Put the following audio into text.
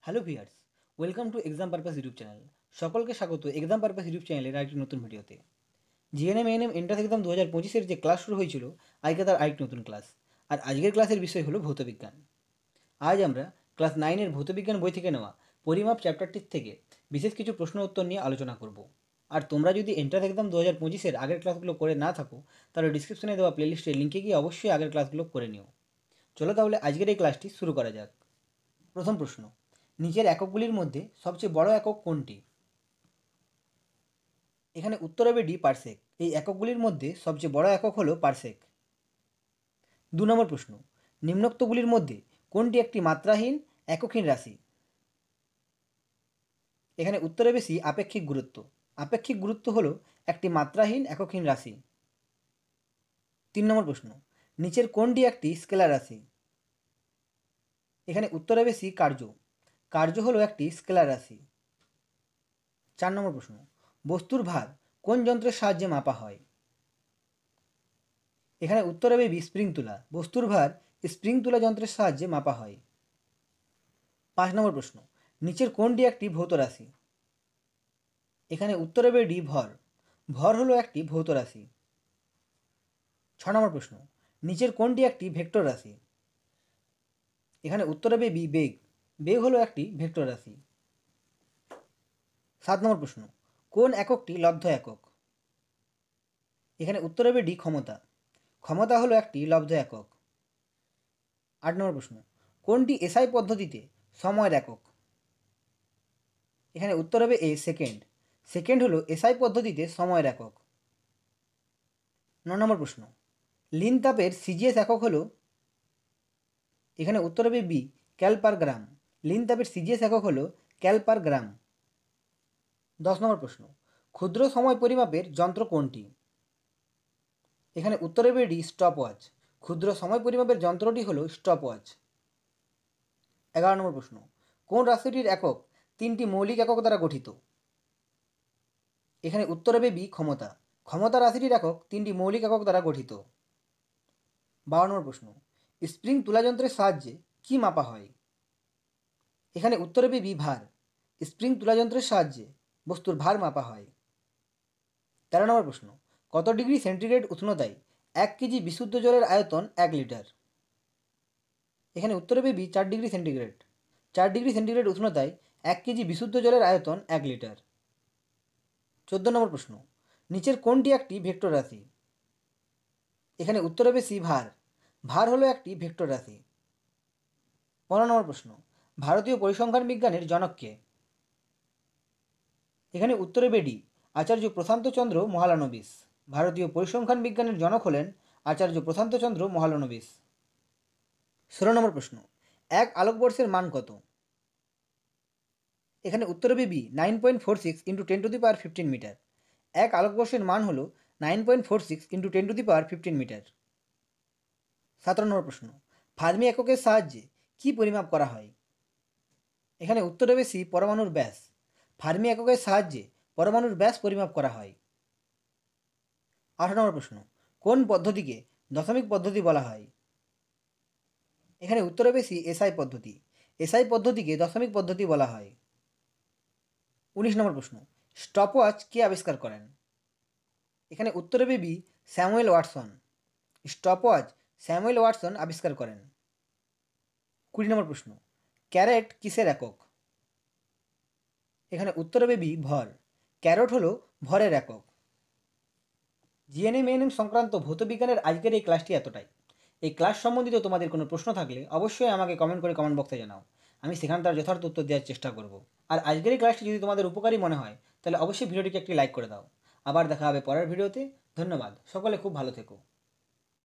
Hello viewers, welcome to exam purpose YouTube channel. সকলকে স্বাগত exam purpose YouTube চ্যানেলের আরেকটি নতুন ভিডিওতে। জিএনএম এএনএম এন্ট্রান্স এক্সাম 2025-এর যে ক্লাস শুরু হয়েছিল, আজকে তার আরেকটি নতুন ক্লাস। আর আজকের ক্লাসের বিষয় হলো ভৌতবিজ্ঞান। আজ আমরা ক্লাস 9-এর ভৌতবিজ্ঞান বই থেকে নেওয়া পরিমাপ চ্যাপ্টারটির থেকে বিশেষ কিছু প্রশ্ন উত্তর নিয়ে আলোচনা করব। আর তোমরা যদি এন্ট্রান্স এক্সাম 2025-এর আগের ক্লাসগুলো করে না থাকো, তাহলে ডিসক্রিপশনে দেওয়া প্লেলিস্টের লিঙ্কে গিয়ে অবশ্যই আগের ক্লাসগুলো করে নিও। চলো তাহলে আজকের এই ক্লাসটি শুরু করা যাক। প্রথম প্রশ্ন, নিচের এককগুলির মধ্যে সবচেয়ে বড় একক কোনটি? এখানে উত্তর হবে ডি, পারসেক। এই এককগুলির মধ্যে সবচেয়ে বড় একক হলো পারসেক। 2 নম্বর প্রশ্ন, নিম্নোক্তগুলির মধ্যে কোনটি একটি মাত্রাহীন এককহীন রাশি? এখানে উত্তর হবে সি, আপেক্ষিক গুরুত্ব। আপেক্ষিক গুরুত্ব হলো একটি মাত্রাহীন এককহীন রাশি। 3 নম্বর প্রশ্ন, নিচের কোনটি একটি স্কেলার রাশি? এখানে উত্তর হবে সি, কার্য। কার্য হলো একটি স্কেলার রাশি। 4 নম্বর প্রশ্ন, বস্তুর ভার কোন যন্ত্রের সাহায্যে মাপা হয়? এখানে উত্তর হবে বি, স্প্রিং তুলা। বস্তুর ভার স্প্রিং তুলা যন্ত্রের সাহায্যে মাপা হয়। 5 নম্বর প্রশ্ন, নিচের কোনটি একটি ভৌত রাশি? এখানে উত্তর হবে ডি, ভর। ভর হলো একটি ভৌত রাশি। 6 নম্বর প্রশ্ন, নিচের কোনটি একটি ভেক্টর রাশি? এখানে উত্তর হবে বি, বেগ। বেগ হলো একটি ভেক্টর রাশি। 7 নম্বর প্রশ্ন, কোন এককটি লব্ধ একক? এখানে উত্তর হবে ডি, ক্ষমতা। ক্ষমতা হলো একটি লব্ধ একক। 8 নম্বর প্রশ্ন, কোনটি এসআই পদ্ধতিতে সময়ের একক? এখানে উত্তর হবে এ, সেকেন্ড। সেকেন্ড হলো এসআই পদ্ধতিতে সময়ের একক। 9 নম্বর প্রশ্ন, লিন তাপের সিজিএস একক হলো? এখানে উত্তর হবে বি, ক্যাল পার গ্রাম। লিন তাপের সিজিএস একক হলো ক্যাল পার গ্রাম। 10 নম্বর প্রশ্ন, ক্ষুদ্র সময় পরিমাপের যন্ত্র কোনটি? এখানে উত্তর হবে ডি, স্টপওয়াচ। ক্ষুদ্র সময় পরিমাপের যন্ত্রটি হলো স্টপওয়াচ। 11 নম্বর প্রশ্ন, কোন রাশিটির একক 3টি মৌলিক একক দ্বারা গঠিত? এখানে উত্তর হবে বি, ক্ষমতা। ক্ষমতা রাশিটির একক 3টি মৌলিক একক দ্বারা গঠিত। 12 নম্বর প্রশ্ন, স্প্রিং তুলা যন্ত্রের সাহায্যে কি মাপা হয়? এখানে উত্তর হবে বি, ভার। স্প্রিং তুলা যন্ত্রের সাহায্যে বস্তুর ভার মাপা হয়। 13 নম্বর প্রশ্ন, কত ডিগ্রি সেন্টিগ্রেড উষ্ণতায় 1 কেজি বিশুদ্ধ জলের আয়তন 1 লিটার? এখানে উত্তর হবে B, 4 degree centigrade. 4 degree centigrade উষ্ণতায় 1 কেজি বিশুদ্ধ জলের আয়তন 1 লিটার। 14 নম্বর প্রশ্ন, নিচের কোনটি একটি ভেক্টর রাশি? এখানে উত্তর হবে সি, ভার। ভার হলো একটি ভেক্টর রাশি। 15 নম্বর প্রশ্ন, ভারতীয় পরিসংখ্যান বিজ্ঞানের জনক কে? এখানে উত্তর হবে ডি, আচার্য প্রশান্তচন্দ্র মহালানোবিস। ভারতীয় পরিসংখ্যান বিজ্ঞানের জনক হলেন আচার্য প্রশান্তচন্দ্র মহালানোবিস। 16 নম্বর প্রশ্ন, এক আলোকবর্ষের মান কত? এখানে উত্তর হবে বি, 9.46 × 10⁻15 মিটার। এক আলোকবর্ষের মান হল 9.46 × 10⁻15 মিটার। 17 নম্বর প্রশ্ন, ফার্মি এককের সাহায্যে কি পরিমাপ করা হয়? এখানে উত্তর হবে সি, পরমাণুর ব্যাস। ফার্মি এককের সাহায্যে পরমাণুর ব্যাস পরিমাপ করা হয়। 18 নম্বর প্রশ্ন, কোন পদ্ধতিকে দশমিক পদ্ধতি বলা হয়? এখানে উত্তর হবে সি, এসআই পদ্ধতি। এসআই পদ্ধতিকে দশমিক পদ্ধতি বলা হয়। 19 নম্বর প্রশ্ন, স্টপওয়াচ কে আবিষ্কার করেন? এখানে উত্তর হবে B, Samuel Watson. Stopwatch Samuel Watson আবিষ্কার করেন। 20 নম্বর প্রশ্ন, ক্যারেট কিসের একক? এখানে উত্তর হবে বি, ভর। ক্যারট হলো ভরের একক। জিএনএম এএনএম সংক্রান্ত ভৌতবিজ্ঞানের আজকের এই ক্লাসটি এতটাই। এই ক্লাস সম্বন্ধিত তোমাদের কোনো প্রশ্ন থাকলে অবশ্যই আমাকে কমেন্ট করে কমেন্ট বক্সে জানাও। আমি সেখানে তার যথার্থ উত্তর দেওয়ার চেষ্টা করব। আর আজকের এই ক্লাসটি যদি তোমাদের উপকারী মনে হয়, তাহলে অবশ্যই ভিডিওটিকে একটি লাইক করে দাও। আবার দেখা হবে পরের ভিডিওতে। ধন্যবাদ। সকলে খুব ভালো থেকো।